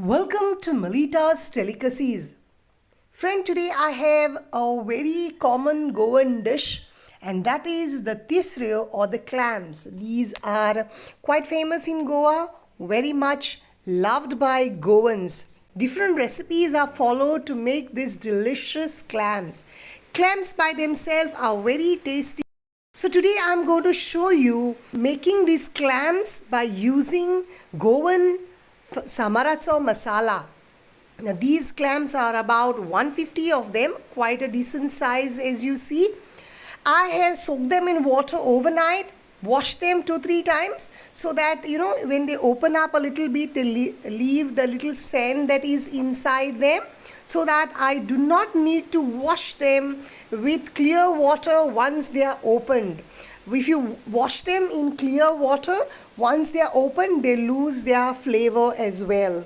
Welcome to Melita's Delicacies. Friend, today I have a very common Goan dish, and that is the Tisreo or the clams. These are quite famous in Goa, very much loved by Goans. Different recipes are followed to make these delicious clams. Clams by themselves are very tasty. So today I'm going to show you making these clams by using Goan Samaracho masala. Now these clams are about 150 of them, quite a decent size as you see. I have soaked them in water overnight, washed them 2-3 times so that when they open up a little bit they leave the little sand that is inside them, so that I do not need to wash them with clear water once they are opened. If you wash them in clear water, once they are opened, they lose their flavor as well.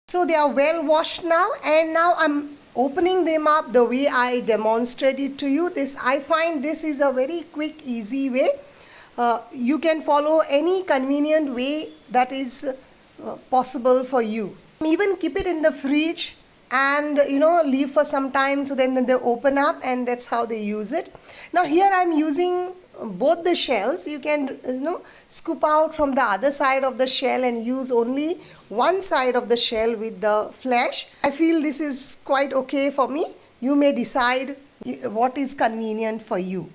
So they are well washed now, and now I'm opening them up the way I demonstrated to you. I find this is a very quick, easy way. You can follow any convenient way that is possible for you. Even keep it in the fridge and leave for some time, so then they open up, and that's how they use it. Now here I'm using both the shells. You can scoop out from the other side of the shell and use only one side of the shell with the flesh. I feel this is quite okay for me. You may decide what is convenient for you.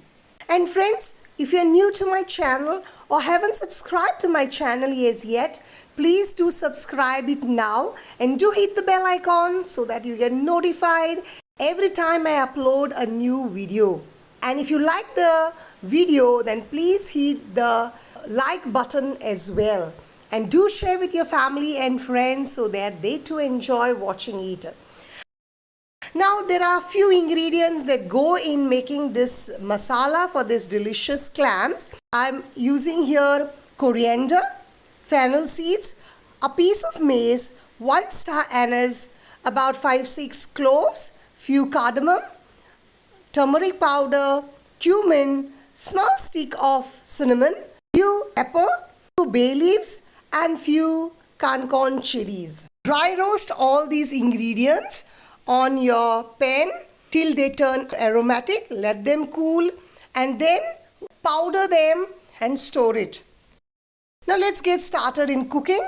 And friends, if you're new to my channel or haven't subscribed to my channel as yet, please do subscribe it now and do hit the bell icon so that you get notified every time I upload a new video. And if you like the video, then please hit the like button as well. And do share with your family and friends so that they too enjoy watching it. Now there are a few ingredients that go in making this masala for this delicious clams. I'm using here coriander, fennel seeds, a piece of mace, 1 star anise, about 5-6 cloves, few cardamom, turmeric powder, cumin, small stick of cinnamon, few pepper, few bay leaves, and few cancorn chilies. Dry roast all these ingredients on your pan till they turn aromatic. Let them cool and then powder them and store it. Now let's get started in cooking.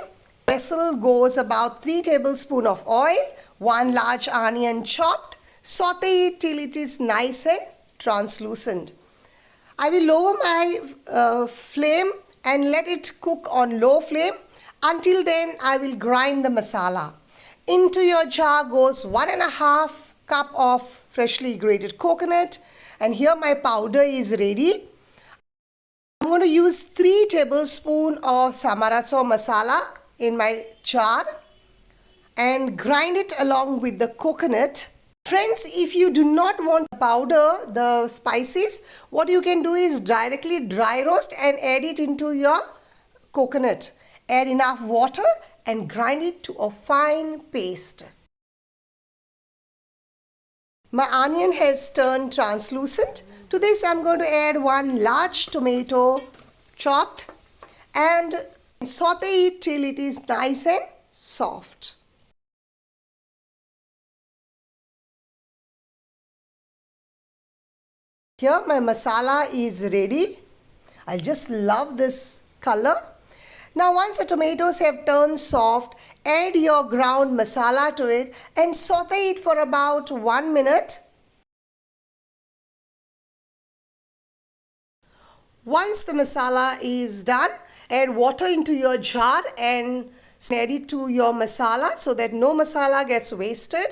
Vessel goes about 3 tablespoons of oil, 1 large onion chopped. Saute it till it is nice and translucent. I will lower my flame and let it cook on low flame. Until then, I will grind the masala. Into your jar goes 1.5 cup of freshly grated coconut, and here my powder is ready. I'm going to use 3 tablespoons of Samaracho masala in my jar and grind it along with the coconut. Friends, if you do not want to powder the spices, what you can do is directly dry roast and add it into your coconut. Add enough water and grind it to a fine paste. My onion has turned translucent. To this I'm going to add 1 large tomato chopped and saute it till it is nice and soft. Here my masala is ready. I just love this color. Now once the tomatoes have turned soft, add your ground masala to it and saute it for about 1 minute. Once the masala is done, add water into your jar and add it to your masala so that no masala gets wasted.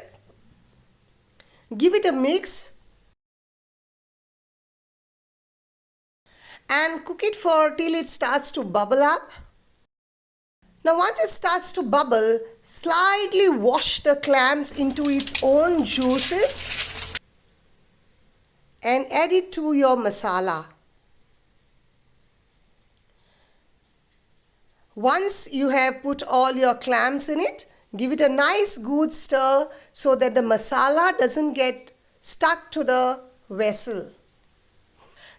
Give it a mix and cook it till it starts to bubble up. Now once it starts to bubble, slightly wash the clams into its own juices and add it to your masala. Once you have put all your clams in it, give it a nice good stir so that the masala doesn't get stuck to the vessel.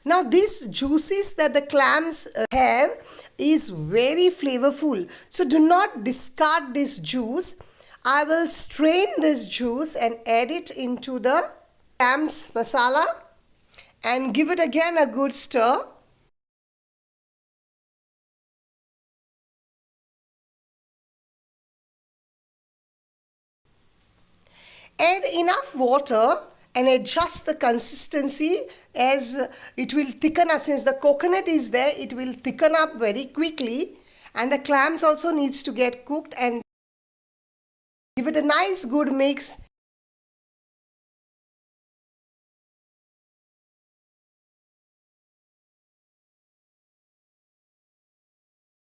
Now these juices that the clams have is very flavorful. So do not discard this juice. I will strain this juice and add it into the clams masala and give it again a good stir. Add enough water and adjust the consistency as it will thicken up. Since the coconut is there, it will thicken up very quickly, and the clams also needs to get cooked, and give it a nice good mix.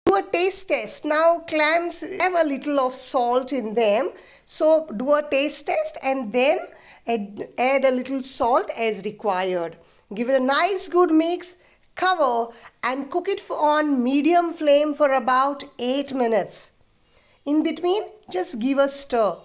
Do a taste test. Now clams have a little of salt in them, so do a taste test and then add a little salt as required. Give it a nice good mix, cover and cook it on medium flame for about 8 minutes. In between, just give a stir.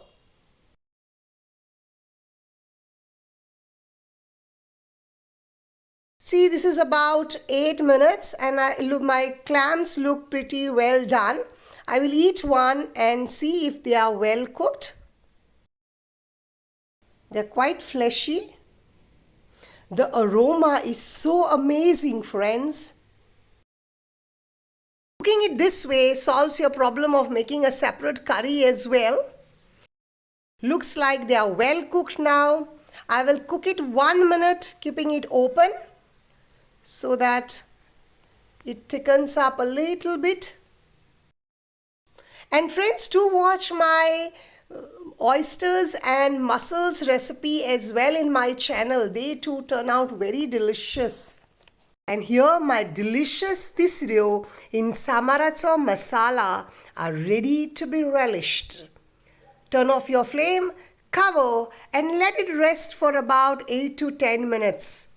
See, this is about 8 minutes and my clams look pretty well done. I will eat one and see if they are well cooked. They're quite fleshy. The aroma is so amazing, friends. Cooking it this way solves your problem of making a separate curry as well. Looks like they are well cooked now. I will cook it 1 minute, keeping it open, so that it thickens up a little bit. And friends, do watch my oysters and mussels recipe as well in my channel. They too turn out very delicious. And here my delicious Tisreo in Samaracho masala are ready to be relished. Turn off your flame, cover and let it rest for about 8 to 10 minutes.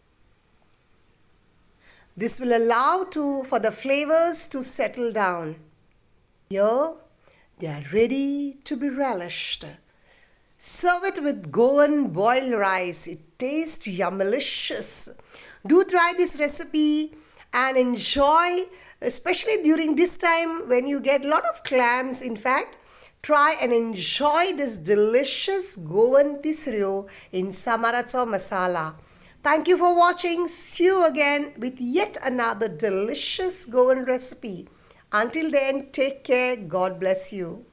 This will allow for the flavors to settle down. Here, they are ready to be relished. Serve it with Goan boiled rice. It tastes yummalicious. Do try this recipe and enjoy, especially during this time when you get a lot of clams. In fact, try and enjoy this delicious Goan Tisreo in Samaracho masala. Thank you for watching. See you again with yet another delicious Goan recipe. Until then, take care. God bless you.